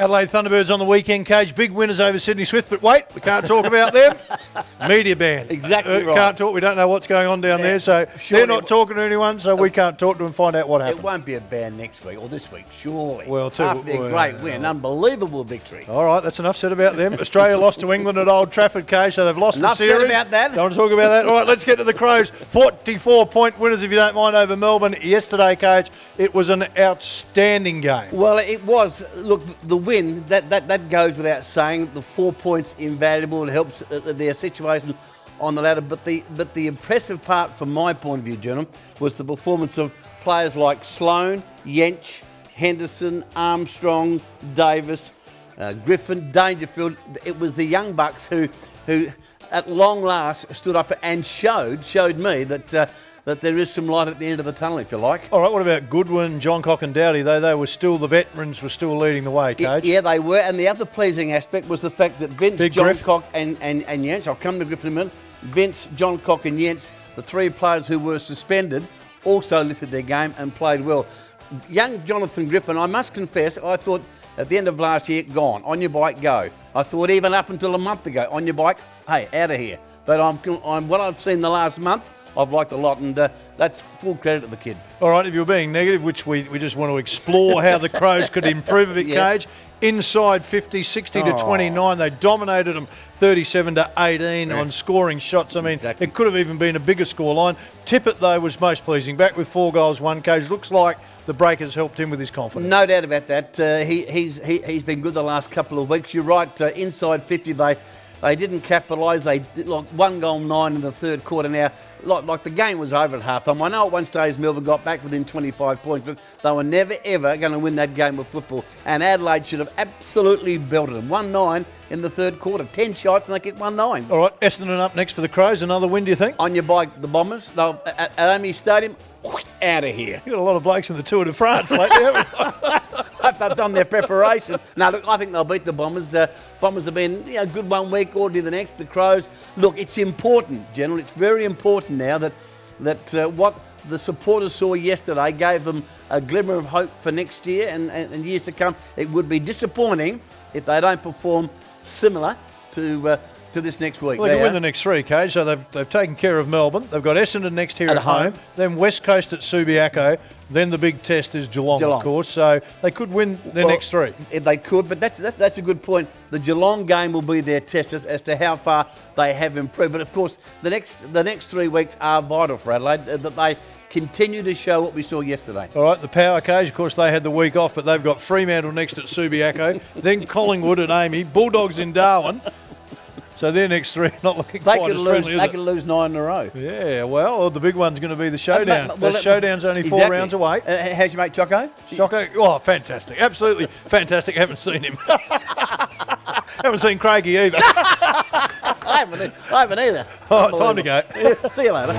Adelaide Thunderbirds on the weekend, Cage. Big winners over Sydney Swift, but wait, we can't talk about them. Media ban. Exactly right. Can't talk. We don't know what's going on down there, so they're not talking to anyone, so we can't talk to them and find out what happened. It won't be a ban next week or this week, surely. Well, after their great win, unbelievable victory. All right, that's enough said about them. Australia lost to England at Old Trafford, Cage, so they've lost Enough the series. said about that. Don't want to talk about that. All right, let's get to the Crows. 44-point winners, if you don't mind, over Melbourne yesterday, Cage. It was an outstanding game. Well, it was. Look, the win, that goes without saying. The 4 points invaluable. It helps their situation on the ladder. But the impressive part, from my point of view, gentlemen, was the performance of players like Sloane, Yench, Henderson, Armstrong, Davis, Griffin, Dangerfield. It was the young bucks who at long last stood up and showed me that there is some light at the end of the tunnel, if you like. All right, what about Goodwin, Johncock and Dowdy? They were still, the veterans were still leading the way, Cage. Yeah, they were. And the other pleasing aspect was the fact that Vince, Johncock and Jens, I'll come to Griffin in a minute, Vince, Johncock and Jens, the three players who were suspended, also lifted their game and played well. Young Jonathan Griffin, I must confess, I thought at the end of last year, gone. On your bike, go. I thought even up until a month ago, on your bike, hey, out of here. But I'm what I've seen the last month, I've liked a lot, and that's full credit to the kid. All right, if you're being negative, which we just want to explore how the Crows could improve a bit, Cage. Inside 50, 60 to 29. They dominated them 37 to 18 on scoring shots. I mean, it could have even been a bigger scoreline. Tippett, though, was most pleasing. Back with 4 goals, 1, Cage. Looks like the break has helped him with his confidence. No doubt about that. He's been good the last couple of weeks. You're right, inside 50, they didn't capitalise. They did like 1 goal 9 in the third quarter. Now, like the game was over at halftime. I know at one stage Melbourne got back within 25 points, but they were never ever going to win that game of football. And Adelaide should have absolutely belted them. 1-9 in the third quarter. 10 shots and they kicked 1-9. All right, Essendon up next for the Crows. Another win, do you think? On your bike, the Bombers. They'll at AAMI Stadium. Out of here. You've got a lot of blokes in the Tour de France lately, haven't you? They've done their preparation. No, look, I think they'll beat the Bombers. Bombers have been good 1 week, orderly the next. The Crows. Look, it's important, General. It's very important now that what the supporters saw yesterday gave them a glimmer of hope for next year and years to come. It would be disappointing if they don't perform similar to this next week. Well, they can win the next 3, Cage. So they've taken care of Melbourne. They've got Essendon next here at home. Then West Coast at Subiaco. Then the big test is Geelong, of course. So they could win their next 3. They could, but that's a good point. The Geelong game will be their test as to how far they have improved. But of course, the next 3 weeks are vital for Adelaide, that they continue to show what we saw yesterday. All right, the Power, Cage, of course, they had the week off, but they've got Fremantle next at Subiaco. Then Collingwood at Amy. Bulldogs in Darwin. So their next 3 not looking quite as friendly, They could lose 9 in a row. Yeah, well, the big one's going to be the showdown. The showdown's only 4 rounds away. How's your mate Choco? Choco? Oh, fantastic. Absolutely fantastic. Haven't seen him. Haven't seen Craigie either. I haven't either. Oh, time to go. See you later.